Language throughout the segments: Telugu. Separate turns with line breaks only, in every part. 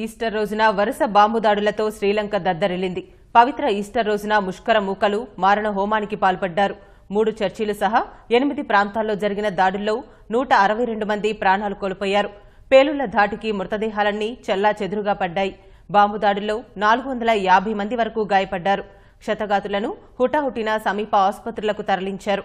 ఈస్టర్ రోజున వరుస బాంబు దాడులతో శ్రీలంక దద్దరిల్లింది. పవిత్ర ఈస్టర్ రోజున ముష్కర మూకలు మారణ హోమానికి పాల్పడ్డారు. 3 చర్చిలు సహా 8 ప్రాంతాల్లో జరిగిన దాడుల్లో 162 మంది ప్రాణాలు కోల్పోయారు. పేలుళ్ల ధాటికి మృతదేహాలన్నీ చెల్లాచెదురుగా పడ్డాయి. బాంబు దాడుల్లో 450 మంది వరకు గాయపడ్డారు. క్షతగాతులను హుటాహుటిన సమీప ఆసుపత్రులకు తరలించారు.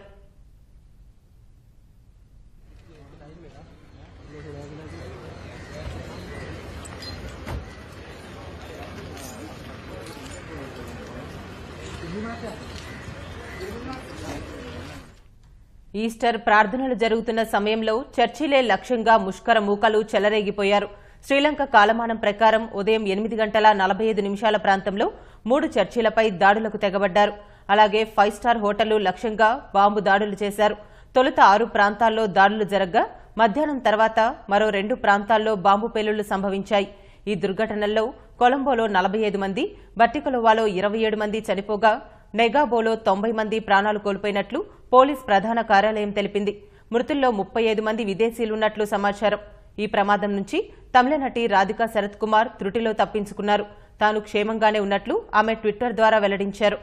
ఈస్టర్ ప్రార్థనలు జరుగుతున్న సమయంలో చర్చిలే లక్ష్యంగా ముష్కర మూకలు చెలరేగిపోయారు. శ్రీలంక కాలమానం ప్రకారం ఉదయం 8:45 ప్రాంతంలో 3 చర్చిలపై దాడులకు తెగబడ్డారు. అలాగే 5 స్టార్ హోటళ్లు లక్ష్యంగా బాంబు దాడులు చేశారు. తొలుత 6 ప్రాంతాల్లో దాడులు జరగ్గా మధ్యాహ్నం తర్వాత మరో 2 ప్రాంతాల్లో బాంబు పేలుళ్లు సంభవించాయి. ఈ దుర్ఘటనల్లో కొలంబోలో 45 మంది, బట్టికలోవాలో 27 మంది చనిపోగా నెగాబోలో 90 మంది ప్రాణాలు కోల్పోయినట్లు పోలీస్ ప్రధాన కార్యాలయం తెలిపింది. మృతుల్లో 35 మంది విదేశీయులున్నట్లు సమాచారం. ఈ ప్రమాదం నుంచి తమిళ నటి రాధికా శరత్ కుమార్ త్రుటిలో తప్పించుకున్నారు. తాను క్షేమంగానే ఉన్నట్లు ఆమె ట్విట్టర్ ద్వారా వెల్లడించారు.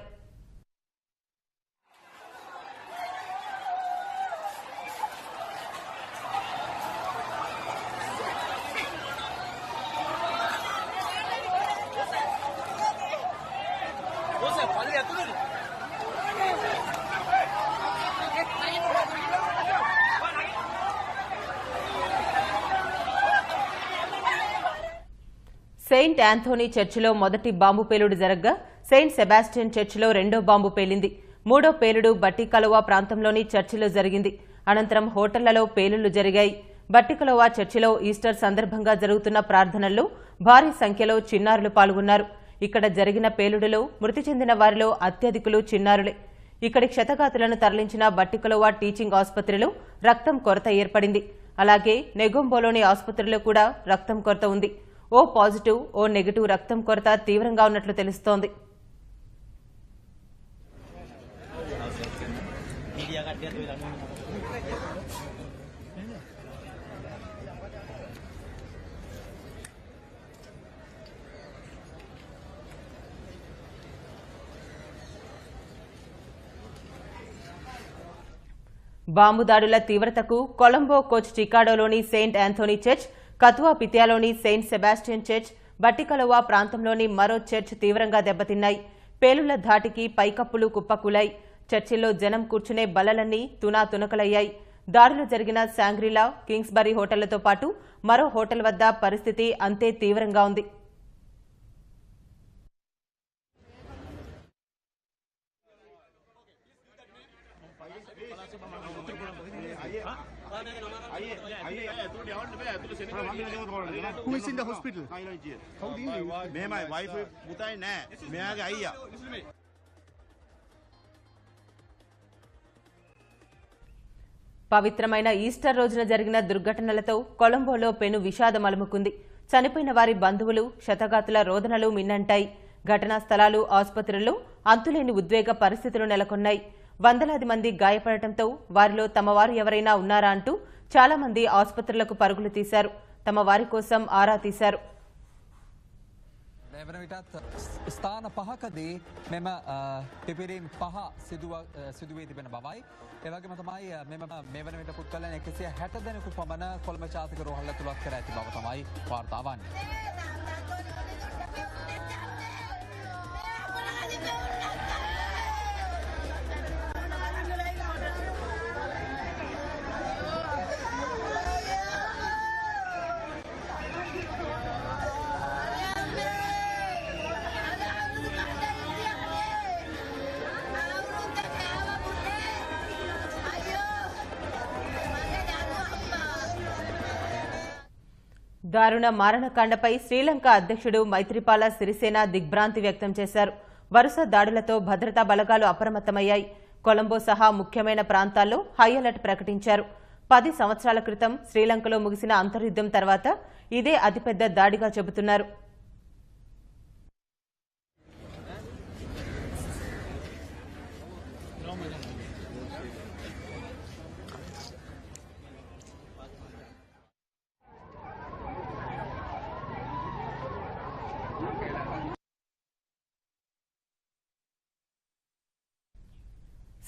సెయింట్ ఆంథోనీ చర్చిలో మొదటి బాంబు పేలుడు జరగ్గా సెయింట్ సెబాస్టియన్ చర్చిలో రెండో బాంబు పేలింది. మూడో పేలుడు బట్టికలోవా ప్రాంతంలోని చర్చిలో జరిగింది. అనంతరం హోటళ్లలో పేలుళ్లు జరిగాయి. బట్టికలోవా చర్చిలో ఈస్టర్ సందర్భంగా జరుగుతున్న ప్రార్థనల్లో భారీ సంఖ్యలో చిన్నారులు పాల్గొన్నారు. ఇక్కడ జరిగిన పేలుడులో మృతి చెందిన వారిలో అత్యధికులు చిన్నారులే. ఇక్కడి క్షతగాతులను తరలించిన బట్టికలోవా టీచింగ్ ఆసుపత్రిలో రక్తం కొరత ఏర్పడింది. అలాగే నెగొంబోలోని ఆసుపత్రిలో కూడా రక్తం కొరత ఉంది. ఓ పాజిటివ్, ఓ నెగటివ్ రక్తం కొరత తీవ్రంగా ఉన్నట్లు తెలుస్తోంది. బాంబు దాడుల తీవ్రతకు కొలంబో కోచ్ చికాడోలోని సెయింట్ ఆంథోనీ చర్చ్, కతువా పిత్యాలోని సెయింట్ సెబాస్టియన్ చర్చ్, బట్టికలోవా ప్రాంతంలోని మరో చర్చ్ తీవ్రంగా దెబ్బతిన్నాయి. పేలుళ్ల ధాటికి పైకప్పులు కుప్పకూలాయి. చర్చిల్లో జనం కూర్చునే బల్లలన్నీ తునాతునకలయ్యాయి. దాడులు జరిగిన శాంగ్రీలా, కింగ్స్బరీ హోటళ్లతో పాటు మరో హోటల్ వద్ద పరిస్థితి అంతే తీవ్రంగా ఉంది.
Who is in the hospital? How do you?
My wife putai na. Meage ayya.
పవిత్రమైన ఈస్టర్ రోజున జరిగిన దుర్ఘటనలతో కొలంబోలో పెను విషాదం అలుముకుంది. చనిపోయిన వారి బంధువులు, క్షతగాతుల రోదనలు మిన్నంటాయి. ఘటనా స్థలాలు, ఆసుపత్రుల్లో అంతులేని ఉద్వేగ పరిస్థితులు నెలకొన్నాయి. వందలాది మంది గాయపడటంతో వారిలో తమ వారు ఎవరైనా ఉన్నారా అంటూ చాలా మంది ఆసుపత్రులకు పరుగులు తీశారు. తమ వారి కోసం ఆరా తీశారు.
ස්ථාන පහකදී මෙම පිපිරීම් පහ සිදුවේ තිබෙන බවයි. එවගේම තමයි මේ වන විට පුද්ගලයන් 160 දෙනෙකු පමණ කොළඹ ජාතික රෝහල තුලක් කර ඇති බව තමයි වාර්තා වන්නේ.
దారుణ మారణకాండపై శ్రీలంక అధ్యక్షుడు మైత్రిపాల సిరిసేన దిగ్భ్రాంతి వ్యక్తం చేశారు. వరుస దాడులతో భద్రతా బలగాలు అప్రమత్తమయ్యాయి. కొలంబో సహా ముఖ్యమైన ప్రాంతాల్లో హై అలర్ట్ ప్రకటించారు. 10 సంవత్సరాల క్రితం శ్రీలంకలో ముగిసిన అంతర్యుద్ధం తర్వాత ఇదే అతిపెద్ద దాడిగా చెబుతున్నారు.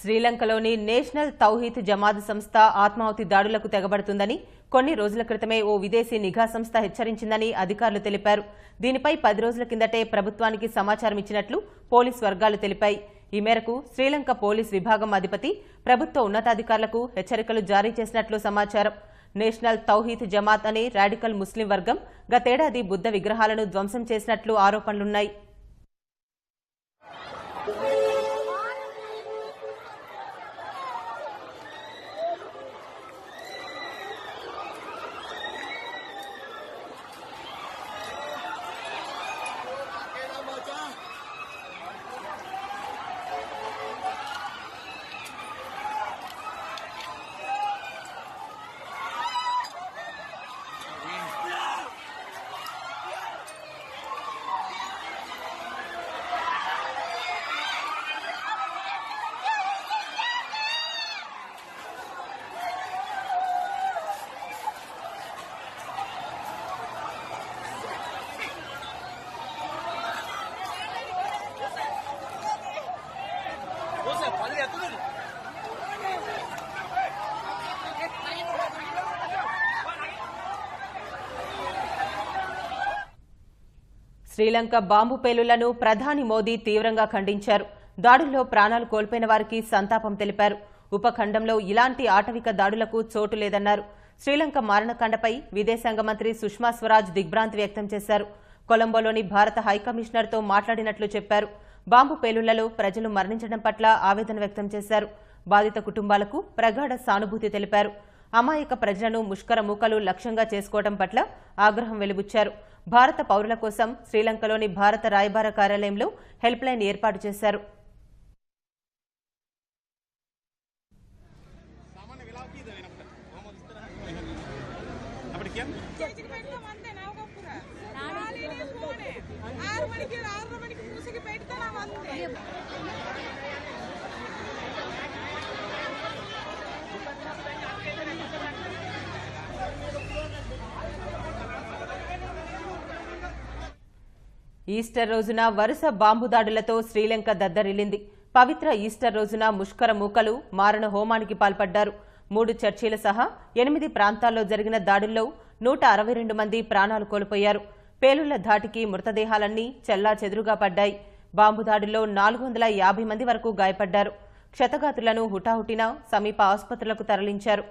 శ్రీలంకలోని నేషనల్ తౌహీద్ జమాత్ సంస్థ ఆత్మాహుతి దాడులకు తెగబడుతుందని కొన్ని రోజుల క్రితమే ఓ విదేశీ నిఘా సంస్థ హెచ్చరించిందని అధికారులు తెలిపారు. దీనిపై 10 రోజుల కిందటే ప్రభుత్వానికి సమాచారం ఇచ్చినట్లు పోలీస్ వర్గాలు తెలిపాయి. ఈ మేరకు శ్రీలంక పోలీస్ విభాగం అధిపతి ప్రభుత్వ ఉన్నతాధికారులకు హెచ్చరికలు జారీ చేసినట్లు సమాచారం. నేషనల్ తౌహీద్ జమాత్ అనే రాడికల్ ముస్లిం వర్గం గతేడాది బుద్ధ విగ్రహాలను ధ్వంసం చేసినట్లు ఆరోపణలున్నాయి. శ్రీలంక బాంబు పేలుళ్లను ప్రధాని మోదీ తీవ్రంగా ఖండించారు. దాడుల్లో ప్రాణాలు కోల్పోయిన వారికి సంతాపం తెలిపారు. ఉపఖండంలో ఇలాంటి ఆటవిక దాడులకు చోటు లేదన్నారు. శ్రీలంక మారణకాండపై విదేశాంగ మంత్రి సుష్మా స్వరాజ్ దిగ్భ్రాంతి వ్యక్తం చేశారు. కొలంబోలోని భారత హైకమిషనర్తో మాట్లాడినట్లు చెప్పారు. బాంబు పేలుళ్లలో ప్రజలు మరణించడం పట్ల ఆవేదన వ్యక్తం చేశారు. బాధిత కుటుంబాలకు ప్రగాఢ సానుభూతి తెలిపారు. అమాయక ప్రజలను ముష్కర మూకలు లక్ష్యంగా చేసుకోవడం పట్ల ఆగ్రహం వెలిబుచ్చారు. భారత పౌరుల కోసం శ్రీలంకలోని భారత రాయబార కార్యాలయంలో హెల్ప్ లైన్ ఏర్పాటు చేశారు. ఈస్టర్ రోజున వరుస బాంబు దాడులతో శ్రీలంక దద్దరిల్లింది. పవిత్ర ఈస్టర్ రోజున ముష్కర మూకలు మారణ హోమానికి పాల్పడ్డారు. 3 చర్చీల సహా 8 ప్రాంతాల్లో జరిగిన దాడుల్లో 162 మంది ప్రాణాలు కోల్పోయారు. పేలుళ్ల ధాటికి మృతదేహాలన్నీ చెల్లాచెదురుగా పడ్డాయి. బాంబు దాడుల్లో 450 మంది వరకు గాయపడ్డారు. క్షతగాత్రులను హుటాహుటిన సమీప ఆసుపత్రులకు తరలించారు.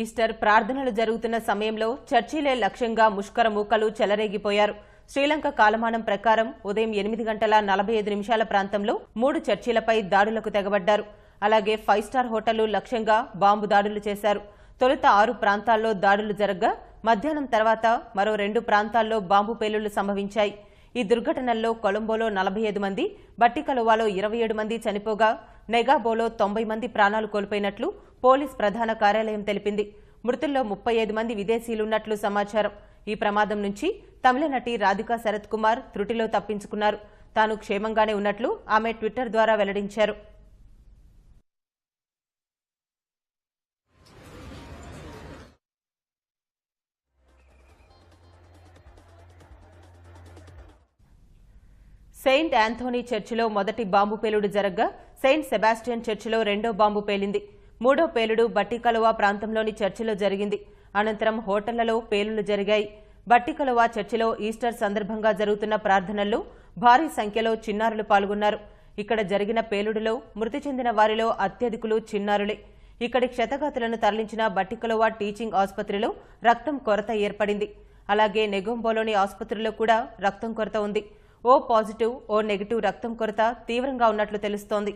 ఈస్టర్ ప్రార్థనలు జరుగుతున్న సమయంలో చర్చిలే లక్ష్యంగా ముష్కర మూకలు చెలరేగిపోయారు. శ్రీలంక కాలమానం ప్రకారం ఉదయం 8:45 ప్రాంతంలో 3 చర్చిలపై దాడులకు తెగబడ్డారు. అలాగే 5 స్టార్ హోటళ్లు లక్ష్యంగా బాంబు దాడులు చేశారు. తొలుత 6 ప్రాంతాల్లో దాడులు జరగ్గా మధ్యాహ్నం తర్వాత మరో 2 ప్రాంతాల్లో బాంబు పేలుళ్లు సంభవించాయి. ఈ దుర్ఘటనల్లో కొలంబోలో 45 మంది, బట్టికలోవాలో 27 మంది చనిపోగా నెగాబోలో 90 మంది ప్రాణాలు కోల్పోయినట్లు పోలీస్ ప్రధాన కార్యాలయం తెలిపింది. మృతుల్లో 35 మంది విదేశీయులున్నట్లు సమాచారం. ఈ ప్రమాదం నుంచి తమిళ నటి రాధికా శరత్ కుమార్ త్రుటిలో తప్పించుకున్నారు. తాను క్షేమంగానే ఉన్నట్లు ఆమె ట్విట్టర్ ద్వారా వెల్లడించారు. సెయింట్ ఆంథోనీ చర్చిలో మొదటి బాంబు పేలుడు జరగ్గా సెయింట్ సెబాస్టియన్ చర్చిలో రెండో బాంబు పేలింది. మూడో పేలుడు బట్టికలోవా ప్రాంతంలోని చర్చిలో జరిగింది. అనంతరం హోటళ్లలో పేలుళ్లు జరిగాయి. బట్టికలోవా చర్చిలో ఈస్టర్ సందర్భంగా జరుగుతున్న ప్రార్థనల్లో భారీ సంఖ్యలో చిన్నారులు పాల్గొన్నారు. ఇక్కడ జరిగిన పేలుడులో మృతి చెందిన వారిలో అత్యధికులు చిన్నారులే. ఇక్కడి క్షతగాతులను తరలించిన బట్టికలోవా టీచింగ్ ఆసుపత్రిలో రక్తం కొరత ఏర్పడింది. అలాగే నెగొంబోలోని ఆసుపత్రిలో కూడా రక్తం కొరత ఉంది. ఓ పాజిటివ్, ఓ నెగిటివ్ రక్తం కొరత తీవ్రంగా ఉన్నట్లు తెలుస్తోంది.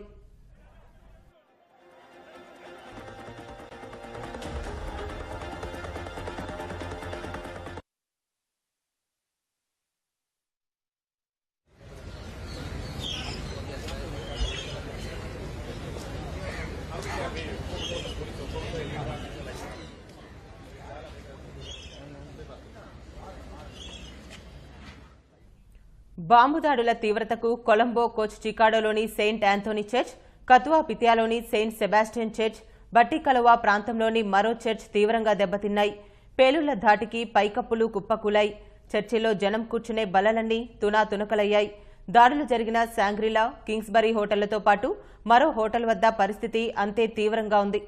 బాంబు దాడుల తీవ్రతకు కొలంబో కోచ్ చికాడోలోని సెయింట్ ఆంథోనీ చర్చ్, కతువా పితియాలోని సెయింట్ సెబాస్టియన్ చర్చ్, బట్టికలువ ప్రాంతంలోని మరో చర్చ్ తీవ్రంగా దెబ్బతిన్నాయి. పేలుళ్ల ధాటికి పైకప్పులు కుప్పకూలాయి. చర్చిలో జనం కూర్చునే బల్లలన్నీ తునాతునకలయ్యాయి. దాడులు జరిగిన శాంగ్రిలా, కింగ్స్బరీ హోటళ్లతో పాటు మరో హోటల్ వద్ద పరిస్థితి అంతే తీవ్రంగా ఉంది.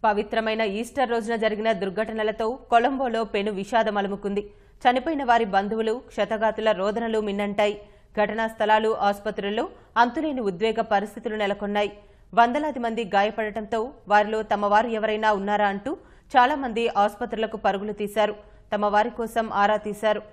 పవిత్రమైన ఈస్టర్ రోజున జరిగిన దుర్ఘటనలతో కొలంబోలో పెను విషాదం అలుముకుంది. చనిపోయిన వారి బంధువులు, క్షతగాతుల రోదనలు మిన్నంటాయి. ఘటనా స్థలాలు, ఆసుపత్రుల్లో అంతులేని ఉద్వేగ పరిస్థితులు నెలకొన్నాయి. వందలాది మంది గాయపడటంతో వారిలో తమ వారు ఎవరైనా ఉన్నారా అంటూ చాలా మంది ఆసుపత్రులకు పరుగులు తీశారు. తమ వారి కోసం ఆరా తీశారు.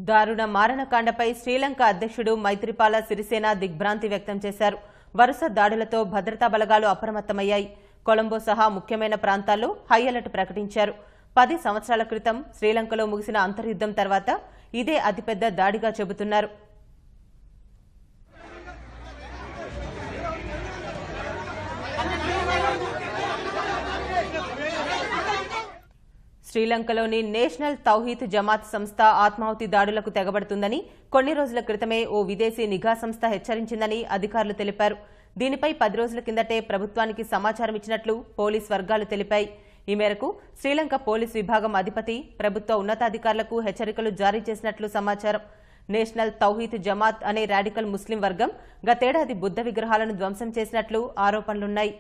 దారుణ మారణకాండపై శ్రీలంక అధ్యక్షుడు మైత్రిపాల సిరిసేన దిగ్భ్రాంతి వ్యక్తం చేశారు. వరుస దాడులతో భద్రతా బలగాలు అప్రమత్తమయ్యాయి. కొలంబో సహా ముఖ్యమైన ప్రాంతాల్లో హై అలర్ట్ ప్రకటించారు. 10 సంవత్సరాల క్రితం శ్రీలంకలో ముగిసిన అంతర్యుద్ధం తర్వాత ఇదే అతిపెద్ద దాడిగా చెబుతున్నారు. శ్రీలంకలోని నేషనల్ తౌహీద్ జమాత్ సంస్థ ఆత్మాహుతి దాడులకు తెగబడుతుందని కొన్ని రోజుల క్రితమే ఓ విదేశీ నిఘా సంస్థ హెచ్చరించిందని అధికారులు తెలిపారు. దీనిపై 10 రోజుల కిందటే ప్రభుత్వానికి సమాచారం ఇచ్చినట్లు పోలీస్ వర్గాలు తెలిపాయి. ఈ మేరకు శ్రీలంక పోలీస్ విభాగం అధిపతి ప్రభుత్వ ఉన్నతాధికారులకు హెచ్చరికలు జారీ చేసినట్లు సమాచారం. నేషనల్ తౌహీద్ జమాత్ అనే రాడికల్ ముస్లిం వర్గం గతేడాది బుద్ధ విగ్రహాలను ధ్వంసం చేసినట్లు ఆరోపణలున్నాయి.